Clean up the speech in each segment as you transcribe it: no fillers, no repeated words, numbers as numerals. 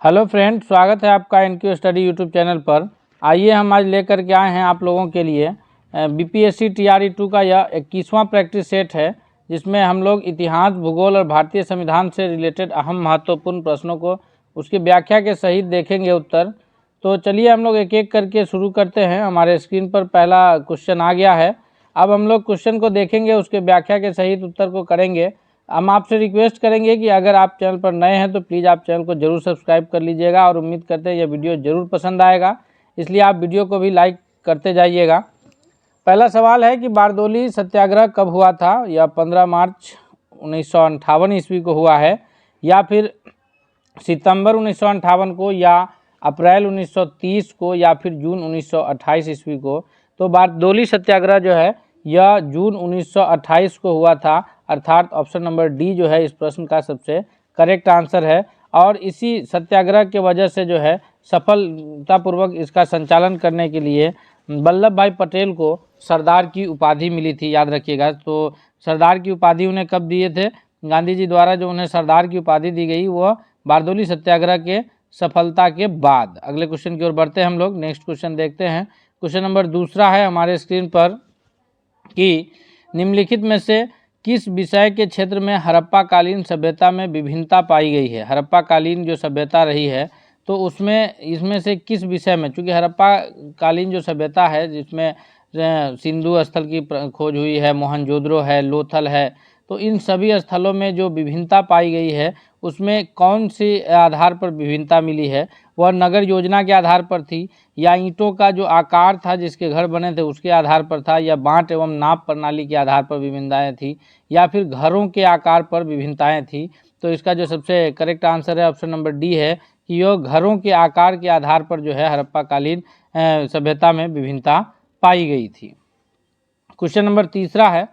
Hello friend, स्वागत है आपका एनक्यू स्टडी यूट्यूब चैनल पर। आइए हम आज लेकर के आए हैं आप लोगों के लिए बीपीएससी टीआरई 2 का यह 21वां प्रैक्टिस सेट है, जिसमें हम लोग इतिहास, भूगोल और भारतीय संविधान से रिलेटेड अहम महत्वपूर्ण प्रश्नों को उसकी व्याख्या के सहित देखेंगे उत्तर। तो चलिए हम लोग एक एक करके शुरू करते हैं। हमारे स्क्रीन पर पहला क्वेश्चन आ गया है। अब हम लोग क्वेश्चन को देखेंगे, उसके व्याख्या के सहित उत्तर को करेंगे। हम आपसे रिक्वेस्ट करेंगे कि अगर आप चैनल पर नए हैं तो प्लीज़ आप चैनल को जरूर सब्सक्राइब कर लीजिएगा और उम्मीद करते हैं यह वीडियो ज़रूर पसंद आएगा, इसलिए आप वीडियो को भी लाइक करते जाइएगा। पहला सवाल है कि बारदोली सत्याग्रह कब हुआ था? यह 15 मार्च 1958 ईस्वी को हुआ है, या फिर सितंबर 1958 को, या अप्रैल 1930 को, या फिर जून 1928 ईस्वी को। तो बारदोली सत्याग्रह जो है यह जून 1928 को हुआ था, अर्थात ऑप्शन नंबर डी जो है इस प्रश्न का सबसे करेक्ट आंसर है। और इसी सत्याग्रह के वजह से जो है सफलतापूर्वक इसका संचालन करने के लिए वल्लभ भाई पटेल को सरदार की उपाधि मिली थी, याद रखिएगा। तो सरदार की उपाधि उन्हें कब दिए थे? गांधी जी द्वारा जो उन्हें सरदार की उपाधि दी गई वह बारदोली सत्याग्रह के सफलता के बाद। अगले क्वेश्चन की ओर बढ़ते हैं हम लोग। नेक्स्ट क्वेश्चन देखते हैं। क्वेश्चन नंबर दूसरा है हमारे स्क्रीन पर कि निम्नलिखित में से किस विषय के क्षेत्र में हड़प्पा कालीन सभ्यता में विभिन्नता पाई गई है? हड़प्पा कालीन जो सभ्यता रही है तो उसमें इसमें से किस विषय में, चूँकि हड़प्पा कालीन जो सभ्यता है जिसमें सिंधु स्थल की खोज हुई है, मोहनजोदड़ो है, लोथल है, तो इन सभी स्थलों में जो विभिन्नता पाई गई है उसमें कौन से आधार पर विभिन्नता मिली है? वह नगर योजना के आधार पर थी, या ईंटों का जो आकार था जिसके घर बने थे उसके आधार पर था, या बांट एवं नाप प्रणाली के आधार पर विभिन्नताएं थी, या फिर घरों के आकार पर विभिन्नताएं थी? तो इसका जो सबसे करेक्ट आंसर है ऑप्शन नंबर डी है कि यह घरों के आकार के आधार पर जो है हड़प्पा कालीन सभ्यता में विभिन्नता पाई गई थी। क्वेश्चन नंबर तीसरा है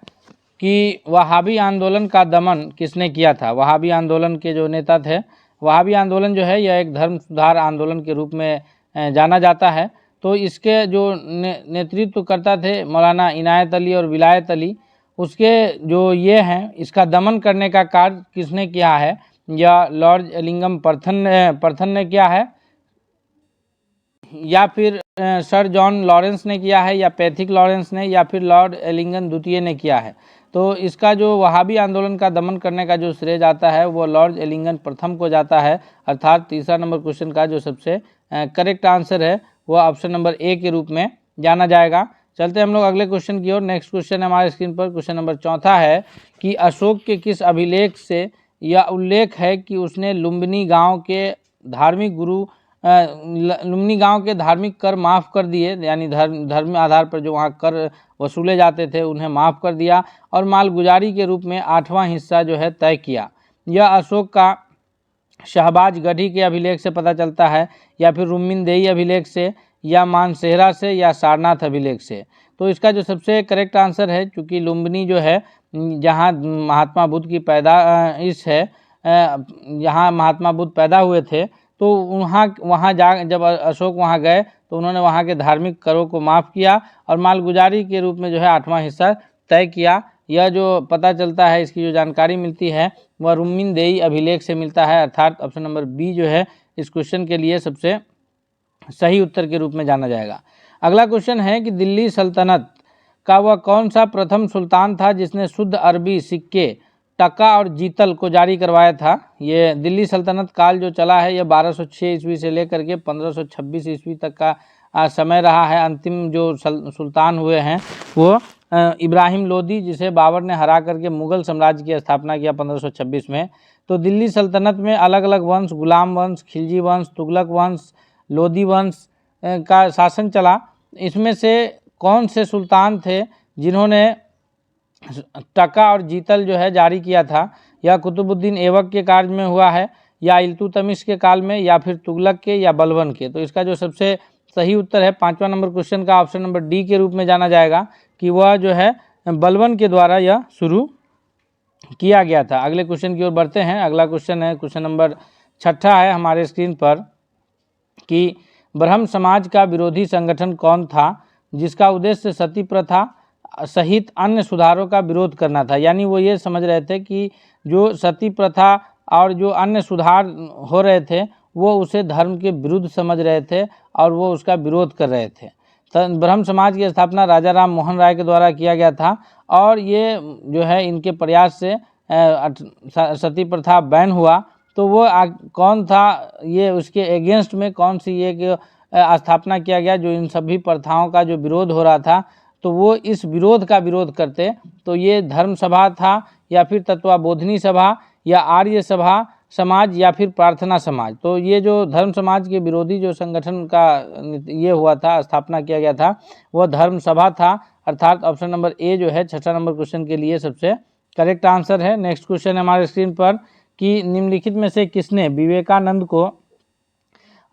कि वहाबी आंदोलन का दमन किसने किया था? वहाबी आंदोलन के जो नेता थे, वहाबी आंदोलन जो है यह एक धर्म सुधार आंदोलन के रूप में जाना जाता है। तो इसके जो नेतृत्व करता थे मौलाना इनायत अली और विलायत अली, उसके जो ये हैं इसका दमन करने का कार्य किसने किया है? या लॉर्ड एलिंगम प्रथम ने किया है, या फिर सर जॉन लॉरेंस ने किया है, या पैथिक लॉरेंस ने, या फिर लॉर्ड एलिंगन द्वितीय ने किया है? तो इसका जो वहाबी आंदोलन का दमन करने का जो श्रेय जाता है वो लॉर्ड एलिंगन प्रथम को जाता है, अर्थात तीसरा नंबर क्वेश्चन का जो सबसे करेक्ट आंसर है वह ऑप्शन नंबर ए के रूप में जाना जाएगा। चलते हम लोग अगले क्वेश्चन की ओर। नेक्स्ट क्वेश्चन है हमारे स्क्रीन पर। क्वेश्चन नंबर चौथा है कि अशोक के किस अभिलेख से यह उल्लेख है कि उसने लुम्बिनी गाँव के धार्मिक कर माफ़ कर दिए, यानी धर्म आधार पर जो वहाँ कर वसूले जाते थे उन्हें माफ़ कर दिया, और मालगुजारी के रूप में 8वां हिस्सा जो है तय किया? यह अशोक का शहबाज गढ़ी के अभिलेख से पता चलता है, या फिर रुक्मिणदेही अभिलेख से, या मानसेहरा से, या सारनाथ अभिलेख से? तो इसका जो सबसे करेक्ट आंसर है, चूँकि लुम्बिनी जो है जहाँ महात्मा बुद्ध की पैदाइश है, यहाँ महात्मा बुद्ध पैदा हुए थे, तो वहाँ जब अशोक वहाँ गए तो उन्होंने वहाँ के धार्मिक करों को माफ़ किया और मालगुजारी के रूप में जो है 8वां हिस्सा तय किया। यह जो पता चलता है, इसकी जो जानकारी मिलती है वह रुक्मिणदेही अभिलेख से मिलता है, अर्थात ऑप्शन नंबर बी जो है इस क्वेश्चन के लिए सबसे सही उत्तर के रूप में जाना जाएगा। अगला क्वेश्चन है कि दिल्ली सल्तनत का वह कौन सा प्रथम सुल्तान था जिसने शुद्ध अरबी सिक्के, टका और जीतल को जारी करवाया था? ये दिल्ली सल्तनत काल जो चला है यह 1206 ईस्वी से लेकर के 1526 ईस्वी तक का समय रहा है। अंतिम जो सुल्तान हुए हैं वो इब्राहिम लोदी, जिसे बाबर ने हरा करके मुगल साम्राज्य की स्थापना किया 1526 में। तो दिल्ली सल्तनत में अलग अलग वंश, गुलाम वंश, खिलजी वंश, तुगलक वंश, लोदी वंश का शासन चला। इसमें से कौन से सुल्तान थे जिन्होंने टका और जीतल जो है जारी किया था? यह कुतुबुद्दीन ऐबक के काल में हुआ है, या इल्तुतमिश के काल में, या फिर तुगलक के, या बलबन के? तो इसका जो सबसे सही उत्तर है 5वां नंबर क्वेश्चन का ऑप्शन नंबर डी के रूप में जाना जाएगा कि वह जो है बलबन के द्वारा यह शुरू किया गया था। अगले क्वेश्चन की ओर बढ़ते हैं। अगला क्वेश्चन है क्वेश्चन नंबर 6 है हमारे स्क्रीन पर कि ब्रह्म समाज का विरोधी संगठन कौन था जिसका उद्देश्य सती प्रथा सहित अन्य सुधारों का विरोध करना था? यानी वो ये समझ रहे थे कि जो सती प्रथा और जो अन्य सुधार हो रहे थे वो उसे धर्म के विरुद्ध समझ रहे थे और वो उसका विरोध कर रहे थे। ब्रह्म समाज की स्थापना राजा राम मोहन राय के द्वारा किया गया था और ये जो है इनके प्रयास से सती प्रथा बैन हुआ। तो वो कौन था, ये उसके अगेंस्ट में कौन सी ये स्थापना किया गया जो इन सभी प्रथाओं का जो विरोध हो रहा था, तो वो इस विरोध का विरोध करते। तो ये धर्म सभा था या फिर तत्वाबोधिनी सभा या आर्य सभा समाज या फिर प्रार्थना समाज। तो ये जो धर्म समाज के विरोधी जो संगठन का ये हुआ था, स्थापना किया गया था, वह धर्म सभा था। अर्थात ऑप्शन नंबर ए जो है 6 नंबर क्वेश्चन के लिए सबसे करेक्ट आंसर है। नेक्स्ट क्वेश्चन है हमारे स्क्रीन पर कि निम्नलिखित में से किसने विवेकानंद को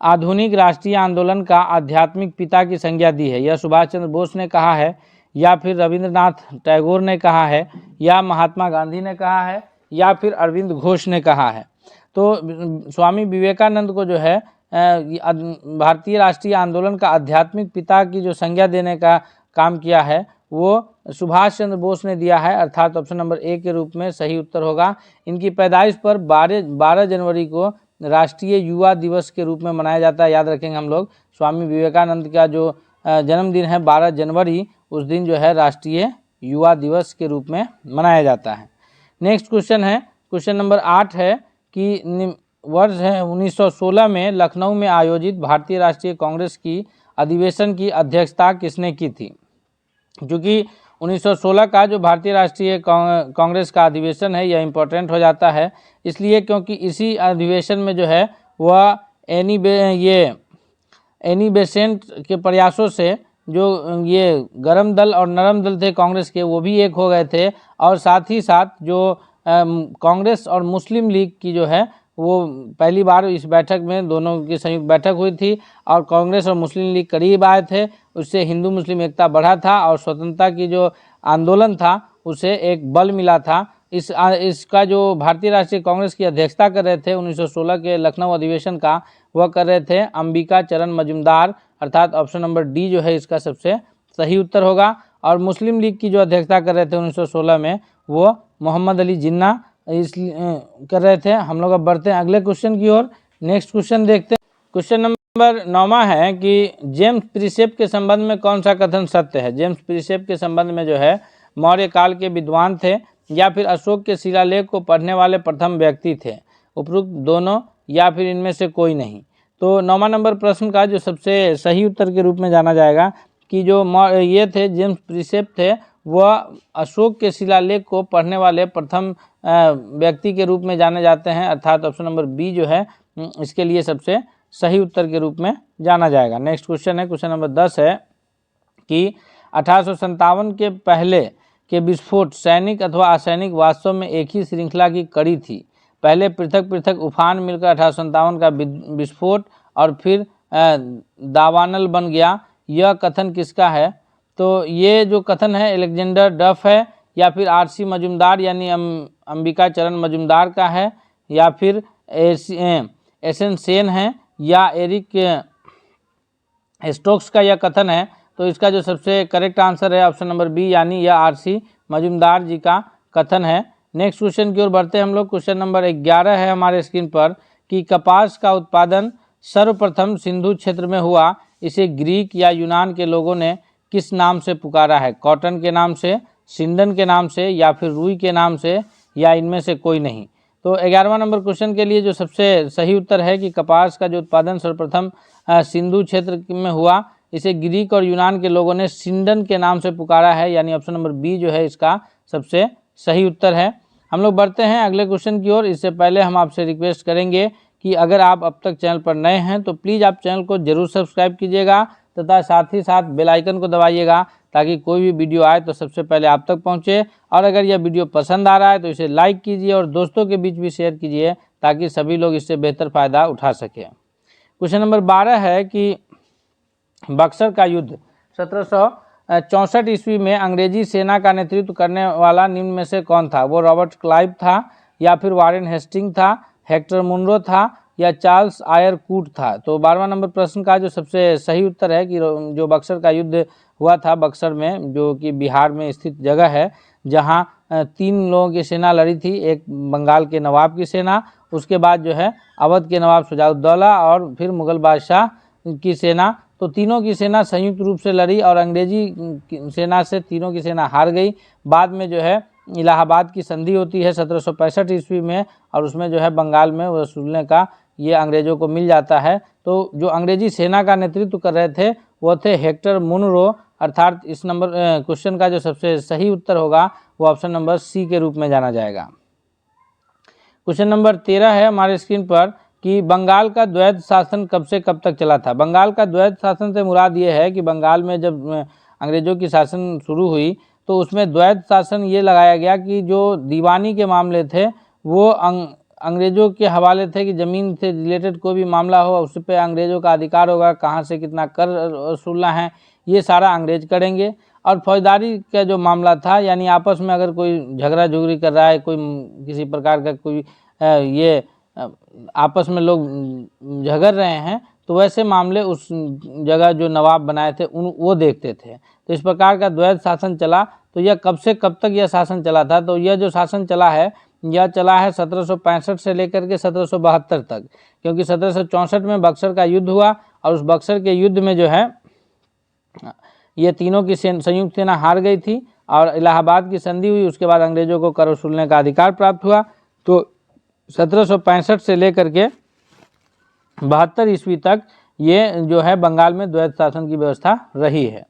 आधुनिक राष्ट्रीय आंदोलन का आध्यात्मिक पिता की संज्ञा दी है? यह सुभाष चंद्र बोस ने कहा है, या फिर रविंद्रनाथ टैगोर ने कहा है, या महात्मा गांधी ने कहा है, या फिर अरविंद घोष ने कहा है? तो स्वामी विवेकानंद को जो है भारतीय राष्ट्रीय आंदोलन का आध्यात्मिक पिता की जो संज्ञा देने का काम किया है वो सुभाष चंद्र बोस ने दिया है। अर्थात ऑप्शन नंबर ए के रूप में सही उत्तर होगा। इनकी पैदाइश पर 12 जनवरी को राष्ट्रीय युवा दिवस के रूप में मनाया जाता है। याद रखेंगे हम लोग, स्वामी विवेकानंद का जो जन्मदिन है 12 जनवरी, उस दिन जो है राष्ट्रीय युवा दिवस के रूप में मनाया जाता है। नेक्स्ट क्वेश्चन है, क्वेश्चन नंबर 8 है कि वर्ष है 1916 में लखनऊ में आयोजित भारतीय राष्ट्रीय कांग्रेस की अधिवेशन की अध्यक्षता किसने की थी? क्योंकि 1916 का जो भारतीय राष्ट्रीय कांग्रेस का अधिवेशन है यह इम्पोर्टेंट हो जाता है, इसलिए क्योंकि इसी अधिवेशन में जो है वह एनी बेसेंट के प्रयासों से जो ये गरम दल और नरम दल थे कांग्रेस के, वो भी एक हो गए थे। और साथ ही साथ जो कांग्रेस और मुस्लिम लीग की जो है वो पहली बार इस बैठक में दोनों की संयुक्त बैठक हुई थी और कांग्रेस और मुस्लिम लीग करीब आए थे। उससे हिंदू मुस्लिम एकता बढ़ा था और स्वतंत्रता की जो आंदोलन था उसे एक बल मिला था। इसका जो भारतीय राष्ट्रीय कांग्रेस की अध्यक्षता कर रहे थे 1916 के लखनऊ अधिवेशन का, वह कर रहे थे अंबिका चरण मजूमदार। अर्थात ऑप्शन नंबर डी जो है इसका सबसे सही उत्तर होगा। और मुस्लिम लीग की जो अध्यक्षता कर रहे थे 1916 में वो मोहम्मद अली जिन्ना कर रहे थे। हम लोग अब बढ़ते हैं अगले क्वेश्चन की ओर। नेक्स्ट क्वेश्चन देखते हैं। क्वेश्चन नंबर 9वां है कि जेम्स प्रिसेप के संबंध में कौन सा कथन सत्य है? जेम्स प्रिसेप के संबंध में जो है मौर्य काल के विद्वान थे या फिर अशोक के शिलालेख को पढ़ने वाले प्रथम व्यक्ति थे? उपरोक्त दोनों या फिर इनमें से कोई नहीं। तो 9वां नंबर प्रश्न का जो सबसे सही उत्तर के रूप में जाना जाएगा कि जो ये थे जेम्स प्रिसेप थे, वह अशोक के शिलालेख को पढ़ने वाले प्रथम व्यक्ति के रूप में जाने जाते हैं। अर्थात ऑप्शन नंबर बी जो है इसके लिए सबसे सही उत्तर के रूप में जाना जाएगा। नेक्स्ट क्वेश्चन है, क्वेश्चन नंबर 10 है कि 1857 के पहले के विस्फोट सैनिक अथवा असैनिक वास्तव में एक ही श्रृंखला की कड़ी थी। पहले पृथक पृथक उफान मिलकर 1857 का विस्फोट और फिर दावानल बन गया। यह कथन किसका है? तो ये जो कथन है अलेक्जेंडर डफ है या फिर आरसी मजूमदार यानी अंबिका चरण मजूमदार का है या फिर एसन सेन है या एरिक स्टोक्स का यह कथन है। तो इसका जो सबसे करेक्ट आंसर है ऑप्शन नंबर बी यानी यह आरसी मजूमदार जी का कथन है। नेक्स्ट क्वेश्चन की ओर बढ़ते हैं हम लोग। क्वेश्चन नंबर 11 है हमारे स्क्रीन पर कि कपास का उत्पादन सर्वप्रथम सिंधु क्षेत्र में हुआ, इसे ग्रीक या यूनान के लोगों ने किस नाम से पुकारा है? कॉटन के नाम से, सिंडन के नाम से या फिर रुई के नाम से या इनमें से कोई नहीं। तो 11वां नंबर क्वेश्चन के लिए जो सबसे सही उत्तर है कि कपास का जो उत्पादन सर्वप्रथम सिंधु क्षेत्र में हुआ, इसे ग्रीक और यूनान के लोगों ने सिंडन के नाम से पुकारा है, यानी ऑप्शन नंबर बी जो है इसका सबसे सही उत्तर है। हम लोग बढ़ते हैं अगले क्वेश्चन की ओर। इससे पहले हम आपसे रिक्वेस्ट करेंगे कि अगर आप अब तक चैनल पर नए हैं तो प्लीज़ आप चैनल को जरूर सब्सक्राइब कीजिएगा तथा साथ ही साथ बेल आइकन को दबाइएगा ताकि कोई भी वीडियो आए तो सबसे पहले आप तक पहुंचे। और अगर यह वीडियो पसंद आ रहा है तो इसे लाइक कीजिए और दोस्तों के बीच भी शेयर कीजिए ताकि सभी लोग इससे बेहतर फ़ायदा उठा सकें। क्वेश्चन नंबर 12 है कि बक्सर का युद्ध 1764 ईस्वी में अंग्रेजी सेना का नेतृत्व करने वाला निम्न में से कौन था? वो रॉबर्ट क्लाइव था या फिर वारेन हेस्टिंग था, हेक्टर मुनरो था या चार्ल्स आयर कूट था? तो 12वां नंबर प्रश्न का जो सबसे सही उत्तर है कि जो बक्सर का युद्ध हुआ था बक्सर में, जो कि बिहार में स्थित जगह है जहां 3 लोगों की सेना लड़ी थी, एक बंगाल के नवाब की सेना, उसके बाद जो है अवध के नवाब शुजाउद्दौला और फिर मुगल बादशाह की सेना। तो तीनों की सेना संयुक्त रूप से लड़ी और अंग्रेजी सेना से तीनों की सेना हार गई। बाद में जो है इलाहाबाद की संधि होती है 1765 ईस्वी में, और उसमें जो है बंगाल में वसूलने का ये अंग्रेजों को मिल जाता है। तो जो अंग्रेजी सेना का नेतृत्व कर रहे थे वो थे हेक्टर मुनरो, अर्थात इस नंबर क्वेश्चन का जो सबसे सही उत्तर होगा वो ऑप्शन नंबर सी के रूप में जाना जाएगा। क्वेश्चन नंबर 13 है हमारे स्क्रीन पर कि बंगाल का द्वैध शासन कब से कब तक चला था। बंगाल का द्वैध शासन से मुराद ये है कि बंगाल में जब अंग्रेजों की शासन शुरू हुई तो उसमें द्वैध शासन ये लगाया गया कि जो दीवानी के मामले थे वो अंग्रेजों के हवाले थे कि ज़मीन से रिलेटेड कोई भी मामला हो उस पर अंग्रेजों का अधिकार होगा, कहाँ से कितना कर वसूलना है ये सारा अंग्रेज करेंगे। और फौजदारी का जो मामला था, यानी आपस में अगर कोई झगड़ा झुगड़ी कर रहा है, कोई किसी प्रकार का कोई ये आपस में लोग झगड़ रहे हैं, तो वैसे मामले उस जगह जो नवाब बनाए थे वो देखते थे। तो इस प्रकार का द्वैध शासन चला। तो यह कब से कब तक यह शासन चला था? तो यह जो शासन चला है यह चला है 1765 से लेकर के 1772 तक, क्योंकि 1764 में बक्सर का युद्ध हुआ और उस बक्सर के युद्ध में जो है ये तीनों की संयुक्त सेना हार गई थी और इलाहाबाद की संधि हुई। उसके बाद अंग्रेजों को कर वसूलने का अधिकार प्राप्त हुआ। तो 1765 से लेकर के 72 ईस्वी तक ये जो है बंगाल में द्वैध शासन की व्यवस्था रही है।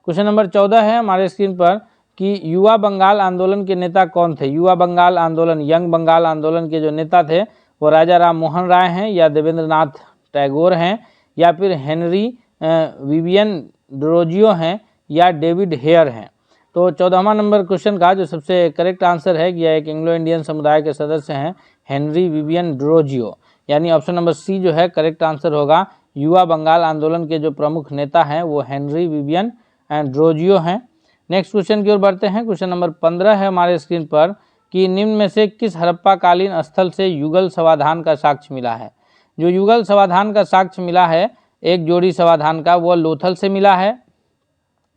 क्वेश्चन नंबर 14 है हमारे स्क्रीन पर कि युवा बंगाल आंदोलन के नेता कौन थे। युवा बंगाल आंदोलन, यंग बंगाल आंदोलन के जो नेता थे वो राजा राम मोहन राय हैं, या देवेंद्रनाथ टैगोर हैं, या फिर हेनरी विवियन ड्रोजियो हैं, या डेविड हेयर हैं। तो 14वां नंबर क्वेश्चन का जो सबसे करेक्ट आंसर है कि यह एक एंग्लो इंडियन समुदाय के सदस्य हैं, हेनरी विवियन ड्रोजियो, यानी ऑप्शन नंबर सी जो है करेक्ट आंसर होगा। युवा बंगाल आंदोलन के जो प्रमुख नेता हैं वो हेनरी विवियन एंड ड्रोजियो हैं। नेक्स्ट क्वेश्चन की ओर बढ़ते हैं। क्वेश्चन नंबर 15 है हमारे स्क्रीन पर कि निम्न में से किस हड़प्पा कालीन स्थल से युगल समाधान का साक्ष्य मिला है। जो युगल समाधान का साक्ष्य मिला है एक जोड़ी समाधान का, वो लोथल से मिला है,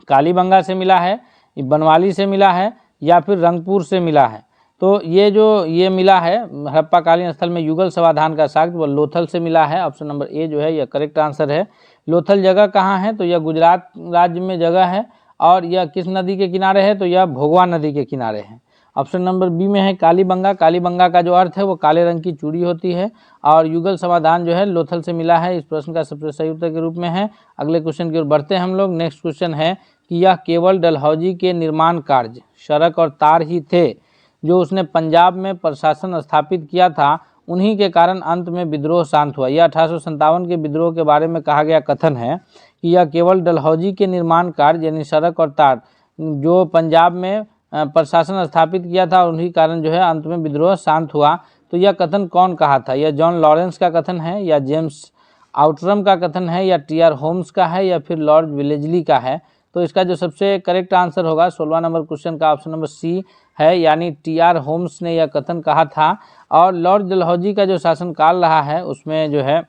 कालीबंगा से मिला है, बनवाली से मिला है, या फिर रंगपुर से मिला है। तो ये मिला है हड़प्पा कालीन स्थल में युगल समाधान का साक्ष्य वो लोथल से मिला है। ऑप्शन नंबर ए जो है यह करेक्ट आंसर है। लोथल जगह कहाँ है? तो यह गुजरात राज्य में जगह है। और यह किस नदी के किनारे है? तो यह भोगवा नदी के किनारे है। ऑप्शन नंबर बी में है कालीबंगा। कालीबंगा का जो अर्थ है वो काले रंग की चूड़ी होती है। और युगल समाधान जो है लोथल से मिला है। इस प्रश्न का सबसे सही उत्तर के रूप में है। अगले क्वेश्चन की ओर बढ़ते हैं हम लोग। नेक्स्ट क्वेश्चन है कि यह केवल डलहौजी के निर्माण कार्य, सड़क और तार ही थे जो उसने पंजाब में प्रशासन स्थापित किया था, उन्हीं के कारण अंत में विद्रोह शांत हुआ। यह 1857 के विद्रोह के बारे में कहा गया कथन है कि यह केवल डलहौजी के निर्माण कार्य यानी सड़क और तार जो पंजाब में प्रशासन स्थापित किया था उन्हीं कारण जो है अंत में विद्रोह शांत हुआ। तो यह कथन कौन कहा था? यह जॉन लॉरेंस का कथन है, या जेम्स आउटरम का कथन है, या टी.आर. होम्स का है, या फिर लॉर्ड विलेजली का है। तो इसका जो सबसे करेक्ट आंसर होगा 16वां नंबर क्वेश्चन का ऑप्शन नंबर सी है, यानी टी.आर. होम्स ने यह कथन कहा था। और लॉर्ड डलहौजी का जो शासनकाल रहा है उसमें जो है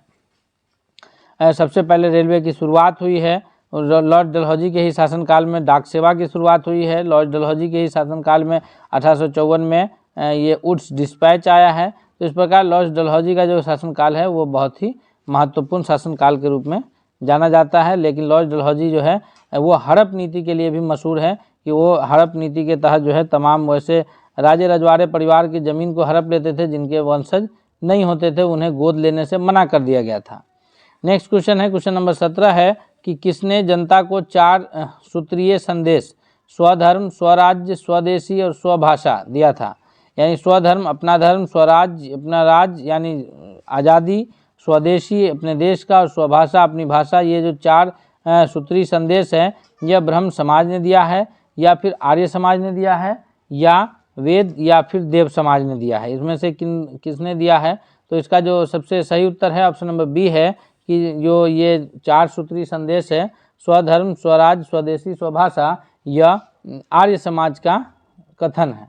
सबसे पहले रेलवे की शुरुआत हुई है। लॉर्ड डलहौजी के ही शासनकाल में डाक सेवा की शुरुआत हुई है। लॉर्ड डलहौजी के ही शासनकाल में 1854 में ये वुड्स डिस्पैच आया है। तो इस प्रकार लॉर्ड डलहौजी का जो शासनकाल है वो बहुत ही महत्वपूर्ण शासनकाल के रूप में जाना जाता है। लेकिन लॉर्ड डलहौजी जो है वो हड़प नीति के लिए भी मशहूर है कि वो हड़प नीति के तहत जो है तमाम वैसे राजे रजवाड़े परिवार की ज़मीन को हड़प लेते थे जिनके वंशज नहीं होते थे, उन्हें गोद लेने से मना कर दिया गया था। नेक्स्ट क्वेश्चन है, क्वेश्चन नंबर 17 है कि किसने जनता को 4 सूत्रीय संदेश स्वधर्म, स्वराज्य, स्वदेशी और स्वभाषा दिया था। यानी स्वधर्म अपना धर्म, स्वराज्य अपना राज्य यानी आज़ादी, स्वदेशी अपने देश का, और स्वभाषा अपनी भाषा। ये जो 4 सूत्री संदेश है यह ब्रह्म समाज ने दिया है, या फिर आर्य समाज ने दिया है, या वेद या फिर देव समाज ने दिया है। इसमें से किसने दिया है? तो इसका जो सबसे सही उत्तर है ऑप्शन नंबर बी है कि जो ये 4 सूत्री संदेश है स्वधर्म, स्वराज, स्वदेशी, स्वभाषा, यह आर्य समाज का कथन है।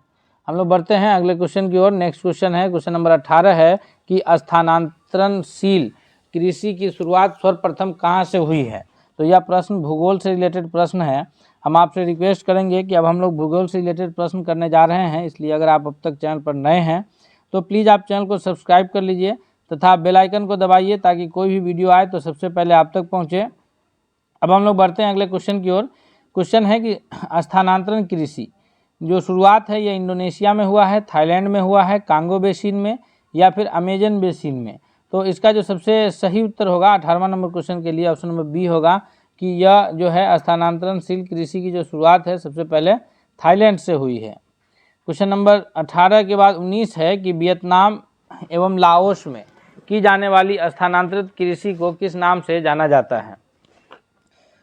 हम लोग बढ़ते हैं अगले क्वेश्चन की ओर। नेक्स्ट क्वेश्चन है, क्वेश्चन नंबर 18 है कि स्थानांतरणशील कृषि की शुरुआत सर्वप्रथम कहाँ से हुई है। तो यह प्रश्न भूगोल से रिलेटेड प्रश्न है। हम आपसे रिक्वेस्ट करेंगे कि अब हम लोग भूगोल से रिलेटेड प्रश्न करने जा रहे हैं, इसलिए अगर आप अब तक चैनल पर नए हैं तो प्लीज़ आप चैनल को सब्सक्राइब कर लीजिए तथा बेल आइकन को दबाइए ताकि कोई भी वीडियो आए तो सबसे पहले आप तक पहुँचे। अब हम लोग बढ़ते हैं अगले क्वेश्चन की ओर। क्वेश्चन है कि स्थानांतरण कृषि जो शुरुआत है ये इंडोनेशिया में हुआ है, थाईलैंड में हुआ है, कांगो बेसिन में या फिर अमेजन बेसिन में। तो इसका जो सबसे सही उत्तर होगा 18वां नंबर क्वेश्चन के लिए ऑप्शन नंबर बी होगा कि यह जो है स्थानांतरणशील कृषि की जो शुरुआत है सबसे पहले थाईलैंड से हुई है। क्वेश्चन नंबर 18 के बाद 19 है कि वियतनाम एवं लाओस में की जाने वाली स्थानांतरित कृषि को किस नाम से जाना जाता है?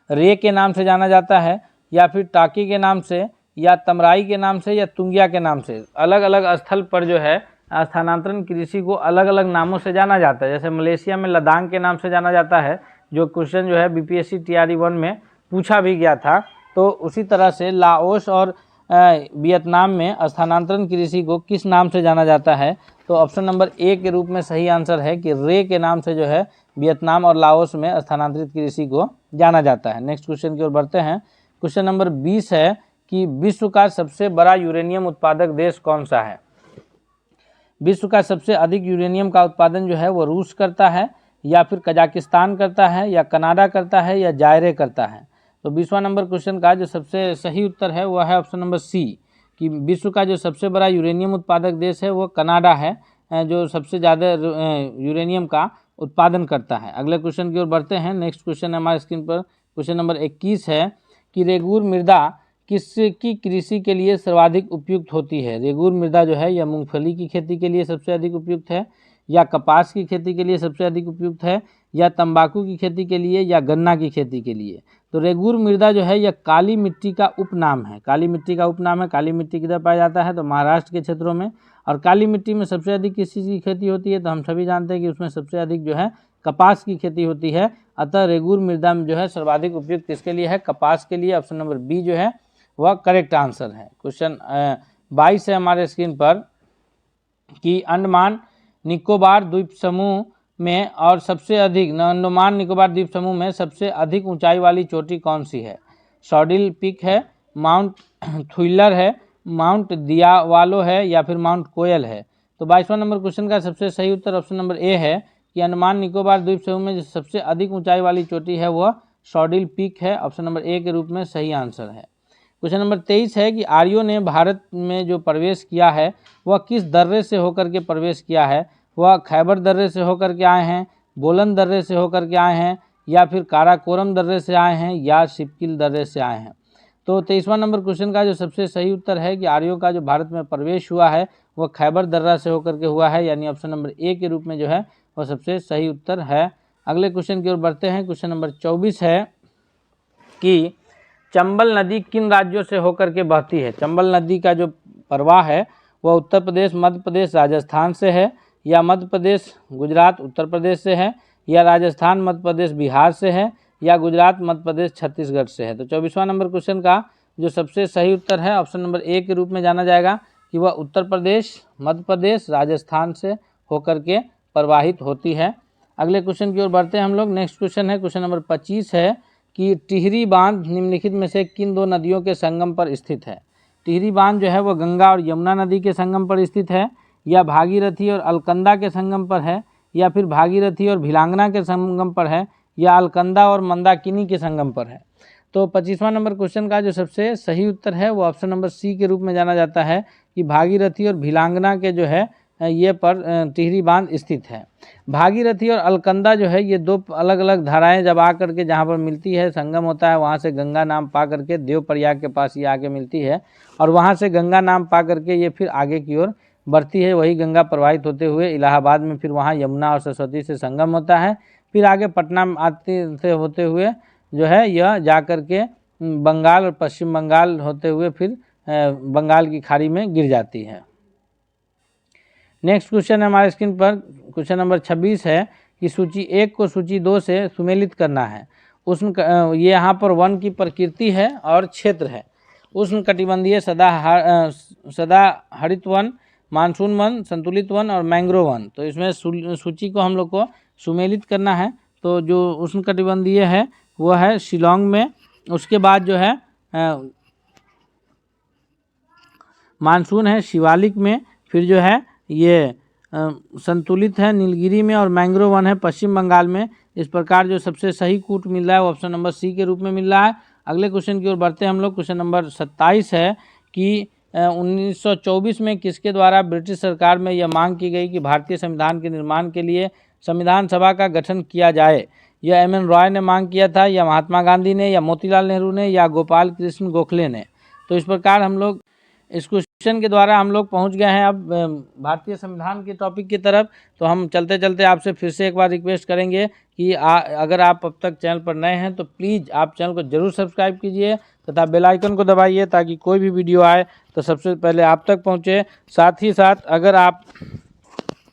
रे के नाम से जाना जाता है या फिर टाकी के नाम से या तमराई के नाम से या तुंगिया के नाम से। अलग अलग स्थल पर जो है स्थानांतरण कृषि को अलग अलग नामों से जाना जाता है। जैसे मलेशिया में लदांग के नाम से जाना जाता है, जो क्वेश्चन जो है बीपीएससी टीआरई 1 में पूछा भी गया था। तो उसी तरह से लाओस और वियतनाम में स्थानांतरण कृषि को किस नाम से जाना जाता है? तो ऑप्शन नंबर ए के रूप में सही आंसर है कि रे के नाम से जो है वियतनाम और लाओस में स्थानांतरित कृषि को जाना जाता है। नेक्स्ट क्वेश्चन की ओर बढ़ते हैं। क्वेश्चन नंबर 20 है कि विश्व का सबसे बड़ा यूरेनियम उत्पादक देश कौन सा है? विश्व का सबसे अधिक यूरेनियम का उत्पादन जो है वो रूस करता है या फिर कजाकिस्तान करता है या कनाडा करता है या जायरे करता है। तो 20वां नंबर क्वेश्चन का जो सबसे सही उत्तर है वह है ऑप्शन नंबर सी कि विश्व का जो सबसे बड़ा यूरेनियम उत्पादक देश है वो कनाडा है, जो सबसे ज़्यादा यूरेनियम का उत्पादन करता है। अगले क्वेश्चन की ओर बढ़ते हैं। नेक्स्ट क्वेश्चन हमारे स्क्रीन पर क्वेश्चन नंबर 21 है कि रेगूर मृदा किसकी कृषि के लिए सर्वाधिक उपयुक्त होती है? रेगूर मृदा जो है यह मूंगफली की खेती के लिए सबसे अधिक उपयुक्त है या कपास की खेती के लिए सबसे अधिक उपयुक्त है या तंबाकू की खेती के लिए या गन्ना की खेती के लिए? तो रेगूर मृदा जो है यह काली मिट्टी का उपनाम है। काली मिट्टी का उपनाम है। काली मिट्टी किधर पाया जाता है? तो महाराष्ट्र के क्षेत्रों में। और काली मिट्टी में सबसे अधिक किस चीज़ की खेती होती है? तो हम सभी जानते हैं कि उसमें सबसे अधिक जो है कपास की खेती होती है। अतः रेगूर मृदा में जो है सर्वाधिक उपयुक्त किसके लिए है? कपास के लिए। ऑप्शन नंबर बी जो है वह करेक्ट आंसर है। क्वेश्चन 22 है हमारे स्क्रीन पर कि अंडमान निकोबार द्वीप समूह में और सबसे अधिक अंडमान निकोबार द्वीप समूह में सबसे अधिक ऊंचाई वाली चोटी कौन सी है? सॉडिल पीक है, माउंट थुइलर है, माउंट दियावालो है या फिर माउंट कोयल है? तो 22वां नंबर क्वेश्चन का सबसे सही उत्तर ऑप्शन नंबर ए है कि अंडमान निकोबार द्वीप समूह में जो सबसे अधिक ऊंचाई वाली चोटी है वह सॉडिल पीक है। ऑप्शन नंबर ए के रूप में सही आंसर है। क्वेश्चन नंबर 23 है कि आर्यों ने भारत में जो प्रवेश किया है वह किस दर्रे से होकर के प्रवेश किया है? वह खैबर दर्रे से होकर के आए हैं, बोलन दर्रे से होकर के आए हैं या फिर काराकोरम दर्रे से आए हैं या शिपकिल दर्रे से आए हैं? तो 23वां नंबर क्वेश्चन का जो सबसे सही उत्तर है कि आर्यों का जो भारत में प्रवेश हुआ है वह खैबर दर्रा से होकर के हुआ है, यानी ऑप्शन नंबर ए के रूप में जो है वह सबसे सही उत्तर है। अगले क्वेश्चन की ओर बढ़ते हैं। क्वेश्चन नंबर 24 है कि चंबल नदी किन राज्यों से होकर के बहती है? चंबल नदी का जो प्रवाह है वह उत्तर प्रदेश, मध्य प्रदेश, राजस्थान से है या मध्य प्रदेश, गुजरात, उत्तर प्रदेश से है या राजस्थान, मध्य प्रदेश, बिहार से है या गुजरात, मध्य प्रदेश, छत्तीसगढ़ से है? तो 24वां नंबर क्वेश्चन का जो सबसे सही उत्तर है ऑप्शन नंबर ए के रूप में जाना जाएगा कि वह उत्तर प्रदेश, मध्य प्रदेश, राजस्थान से होकर के प्रवाहित होती है। अगले क्वेश्चन की ओर बढ़ते हैं हम लोग। नेक्स्ट क्वेश्चन है क्वेश्चन नंबर 25 है कि टिहरी बांध निम्नलिखित में से किन दो नदियों के संगम पर स्थित है? टिहरी बांध जो है वह गंगा और यमुना नदी के संगम पर स्थित है या भागीरथी और अलकनंदा के संगम पर है या फिर भागीरथी और भिलांगना के संगम पर है या अलकनंदा और मंदाकिनी के संगम पर है? तो 25वां नंबर क्वेश्चन का जो सबसे सही उत्तर है वो ऑप्शन नंबर सी के रूप में जाना जाता है कि भागीरथी और भिलांगना के जो है ये पर टिहरी बांध स्थित है। भागीरथी और अलकनंदा जो है ये दो अलग अलग धाराएं जब आ करके जहाँ पर मिलती है, संगम होता है, वहाँ से गंगा नाम पा करके देवप्रयाग के पास ये आके मिलती है और वहाँ से गंगा नाम पा करके ये फिर आगे की ओर बढ़ती है। वही गंगा प्रवाहित होते हुए इलाहाबाद में फिर वहाँ यमुना और सरस्वती से संगम होता है, फिर आगे पटना आते से होते हुए जो है यह जा कर के बंगाल और पश्चिम बंगाल होते हुए फिर बंगाल की खाड़ी में गिर जाती है। नेक्स्ट क्वेश्चन है हमारे स्क्रीन पर क्वेश्चन नंबर 26 है कि सूची 1 को सूची 2 से सुमेलित करना है। ये यहाँ पर वन की प्रकृति है और क्षेत्र है। उष्ण कटिबंधीय सदा हरित वन, मानसून वन, संतुलित वन और मैंग्रोव वन। तो इसमें सूची को हम लोग को सुमेलित करना है। तो जो उष्ण कटिबंधीय है वह है शिलोंग में, उसके बाद जो है मानसून है शिवालिक में, फिर जो है ये संतुलित है नीलगिरी में, और मैंग्रोव वन है पश्चिम बंगाल में। इस प्रकार जो सबसे सही कूट मिल रहा है वो ऑप्शन नंबर सी के रूप में मिल रहा है। अगले क्वेश्चन की ओर बढ़ते हैं हम लोग। क्वेश्चन नंबर 27 है कि 1924 में किसके द्वारा ब्रिटिश सरकार में यह मांग की गई कि भारतीय संविधान के निर्माण के लिए संविधान सभा का गठन किया जाए। यह एम एन रॉय ने मांग किया था, या महात्मा गांधी ने, या मोतीलाल नेहरू ने, या गोपाल कृष्ण गोखले ने। तो इस प्रकार हम लोग इस क्वेश्चन के द्वारा हम लोग पहुंच गए हैं अब भारतीय संविधान के टॉपिक की तरफ। तो हम चलते चलते आपसे फिर से एक बार रिक्वेस्ट करेंगे कि अगर आप अब तक चैनल पर नए हैं तो प्लीज़ आप चैनल को जरूर सब्सक्राइब कीजिए तथा बेल आइकन को दबाइए, ताकि कोई भी वीडियो आए तो सबसे पहले आप तक पहुंचे। साथ ही साथ अगर आप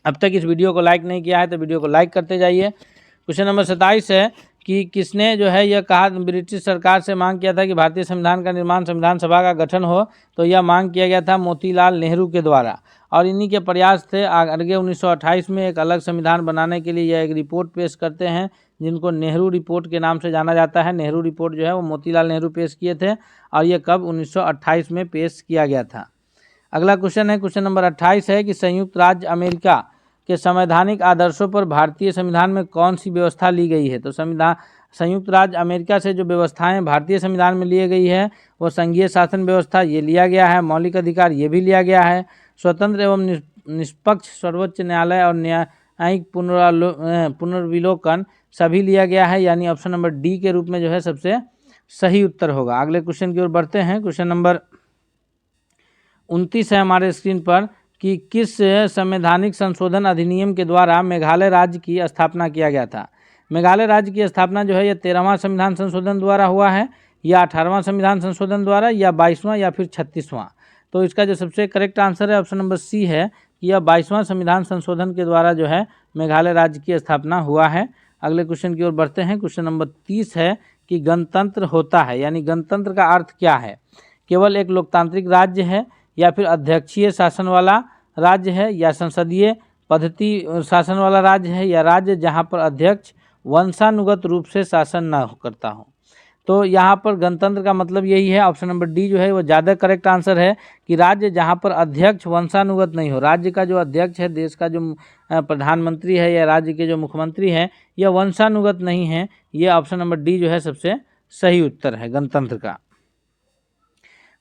अब तक इस वीडियो को लाइक नहीं किया है तो वीडियो को लाइक करते जाइए। क्वेश्चन नंबर 27 है कि किसने जो है यह कहा, ब्रिटिश सरकार से मांग किया था कि भारतीय संविधान का निर्माण संविधान सभा का गठन हो। तो यह मांग किया गया था मोतीलाल नेहरू के द्वारा, और इन्हीं के प्रयास थे। आगे 1928 में एक अलग संविधान बनाने के लिए यह एक रिपोर्ट पेश करते हैं, जिनको नेहरू रिपोर्ट के नाम से जाना जाता है। नेहरू रिपोर्ट जो है वो मोतीलाल नेहरू पेश किए थे, और ये कब 1928 में पेश किया गया था। अगला क्वेश्चन है, क्वेश्चन नंबर 28 है कि संयुक्त राज्य अमेरिका के संवैधानिक आदर्शों पर भारतीय संविधान में कौन सी व्यवस्था ली गई है। तो संयुक्त राज्य अमेरिका से जो व्यवस्थाएं भारतीय संविधान में ली गई है वो संघीय शासन व्यवस्था ये लिया गया है, मौलिक अधिकार ये भी लिया गया है, स्वतंत्र एवं निष्पक्ष सर्वोच्च न्यायालय और न्यायिक पुनर्विलोकन सभी लिया गया है, यानी ऑप्शन नंबर डी के रूप में जो है सबसे सही उत्तर होगा। अगले क्वेश्चन की ओर बढ़ते हैं। क्वेश्चन नंबर 29 है हमारे स्क्रीन पर कि किस संवैधानिक संशोधन अधिनियम के द्वारा मेघालय राज्य की स्थापना किया गया था। मेघालय राज्य की स्थापना जो है यह 13वां संविधान संशोधन द्वारा हुआ है, या 18वां संविधान संशोधन द्वारा, या 22वां, या फिर 36वां। तो इसका जो सबसे करेक्ट आंसर है ऑप्शन नंबर सी है कि यह 22वां संविधान संशोधन के द्वारा जो है मेघालय राज्य की स्थापना हुआ है। अगले क्वेश्चन की ओर बढ़ते हैं। क्वेश्चन नंबर 30 है कि गणतंत्र होता है, यानी गणतंत्र का अर्थ क्या है। केवल एक लोकतांत्रिक राज्य है, या फिर अध्यक्षीय शासन वाला राज्य है, या संसदीय पद्धति शासन वाला राज्य है, या राज्य जहां पर अध्यक्ष वंशानुगत रूप से शासन न करता हो। तो यहाँ पर गणतंत्र का मतलब यही है, ऑप्शन नंबर डी जो है वो ज़्यादा करेक्ट आंसर है कि राज्य जहाँ पर अध्यक्ष वंशानुगत नहीं हो। राज्य का जो अध्यक्ष है, देश का जो प्रधानमंत्री है या राज्य के जो मुख्यमंत्री हैं, यह वंशानुगत नहीं है। ये ऑप्शन नंबर डी जो है सबसे सही उत्तर है गणतंत्र का।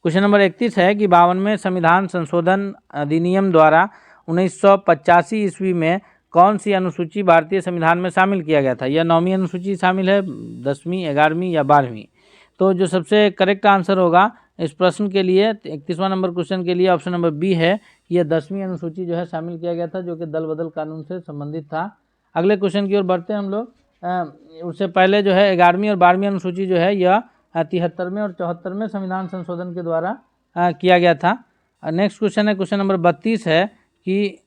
क्वेश्चन नंबर 31 है कि 52वें संविधान संशोधन अधिनियम द्वारा 1985 ईस्वी में कौन सी अनुसूची भारतीय संविधान में शामिल किया गया था। यह 9वीं अनुसूची शामिल है, 10वीं, 11वीं या 12वीं। तो जो सबसे करेक्ट आंसर होगा इस प्रश्न के लिए 31वां नंबर क्वेश्चन के लिए ऑप्शन नंबर बी है, यह 10वीं अनुसूची जो है शामिल किया गया था, जो कि दल बदल कानून से संबंधित था। अगले क्वेश्चन की ओर बढ़ते हैं हम लोग। उससे पहले जो है 11वीं और 12वीं अनुसूची जो है यह 73वें और 74वें संविधान संशोधन के द्वारा किया गया था। नेक्स्ट क्वेश्चन है, क्वेश्चन नंबर 32 है कि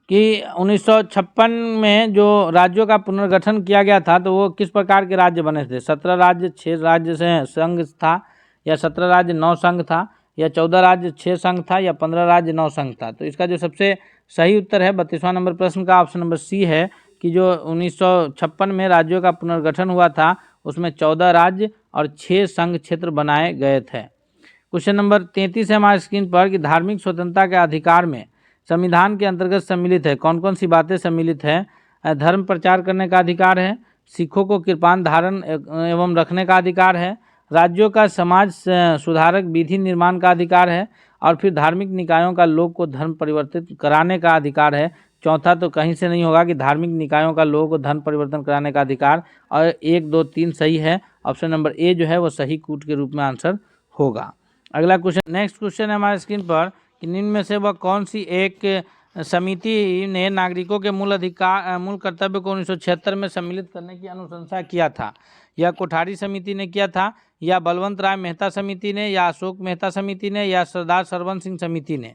1956 में जो राज्यों का पुनर्गठन किया गया था तो वो किस प्रकार के राज्य बने थे। 17 राज्य 6 राज्य से संघ था, या 17 राज्य 9 संघ था, या 14 राज्य 6 संघ था, या 15 राज्य 9 संघ था। तो इसका जो सबसे सही उत्तर है 32वां नंबर प्रश्न का ऑप्शन नंबर सी है कि जो 1956 में राज्यों का पुनर्गठन हुआ था उसमें 14 राज्य और 6 संघ क्षेत्र बनाए गए थे। क्वेश्चन नंबर 33 है हमारे स्क्रीन पर कि धार्मिक स्वतंत्रता के अधिकार में संविधान के अंतर्गत सम्मिलित है, कौन कौन सी बातें सम्मिलित है। धर्म प्रचार करने का अधिकार है, सिखों को कृपाण धारण एवं रखने का अधिकार है, राज्यों का समाज सुधारक विधि निर्माण का अधिकार है, और फिर धार्मिक निकायों का लोग को धर्म परिवर्तित कराने का अधिकार है। चौथा तो कहीं से नहीं होगा कि धार्मिक निकायों का लोगों को धर्म परिवर्तन कराने का अधिकार, और 1, 2, 3 सही है। ऑप्शन नंबर ए जो है वो सही कूट के रूप में आंसर होगा। अगला क्वेश्चन, नेक्स्ट क्वेश्चन है हमारे स्क्रीन पर कि निम्न में से वह कौन सी एक समिति ने नागरिकों के मूल कर्तव्य को 1976 में सम्मिलित करने की अनुशंसा किया था। यह कोठारी समिति ने किया था, या बलवंत राय मेहता समिति ने, या अशोक मेहता समिति ने, या सरदार सरवंत सिंह समिति ने।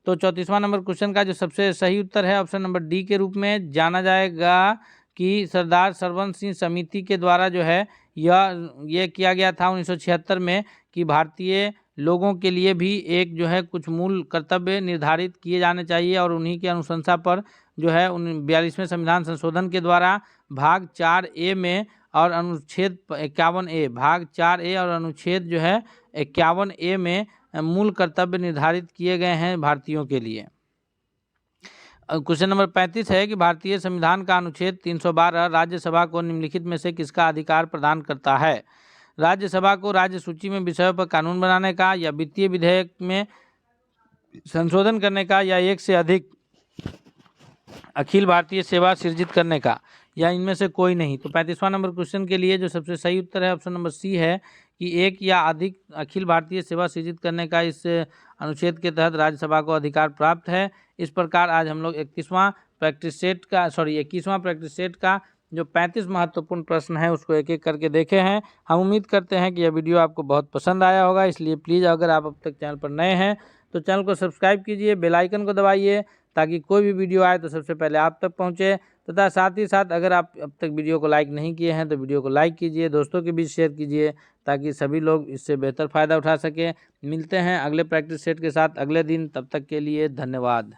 तो 34वां नंबर क्वेश्चन का जो सबसे सही उत्तर है ऑप्शन नंबर डी के रूप में जाना जाएगा कि सरदार सरवंत सिंह समिति के द्वारा जो है ये किया गया था 1976 में कि भारतीय लोगों के लिए भी एक जो है कुछ मूल कर्तव्य निर्धारित किए जाने चाहिए, और उन्हीं की अनुशंसा पर जो है 42वें संविधान संशोधन के द्वारा भाग 4A में और अनुच्छेद 51A भाग 4A और अनुच्छेद जो है 51A में मूल कर्तव्य निर्धारित किए गए हैं भारतीयों के लिए। क्वेश्चन नंबर 35 है कि भारतीय संविधान का अनुच्छेद 312 राज्यसभा को निम्नलिखित में से किसका अधिकार प्रदान करता है? राज्यसभा को राज्य सूची में विषयों पर कानून बनाने का, या वित्तीय विधेयक में संशोधन करने का, या एक से अधिक अखिल भारतीय सेवा सृजित करने का, या इनमें से कोई नहीं। तो 35वां नंबर क्वेश्चन के लिए जो सबसे सही उत्तर है ऑप्शन नंबर सी है कि एक या अधिक अखिल भारतीय सेवा सृजित करने का इस अनुच्छेद के तहत राज्यसभा को अधिकार प्राप्त है। इस प्रकार आज हम लोग 21वां प्रैक्टिस सेट का जो 35 महत्वपूर्ण प्रश्न है उसको एक एक करके देखे हैं। हम उम्मीद करते हैं कि यह वीडियो आपको बहुत पसंद आया होगा, इसलिए प्लीज़ अगर आप अब तक चैनल पर नए हैं तो चैनल को सब्सक्राइब कीजिए, बेल आइकन को दबाइए ताकि कोई भी वीडियो आए तो सबसे पहले आप तक पहुंचे। तथा साथ ही साथ अगर आप अब तक वीडियो को लाइक नहीं किए हैं तो वीडियो को लाइक कीजिए, दोस्तों के बीच शेयर कीजिए ताकि सभी लोग इससे बेहतर फ़ायदा उठा सकें। मिलते हैं अगले प्रैक्टिस सेट के साथ अगले दिन, तब तक के लिए धन्यवाद।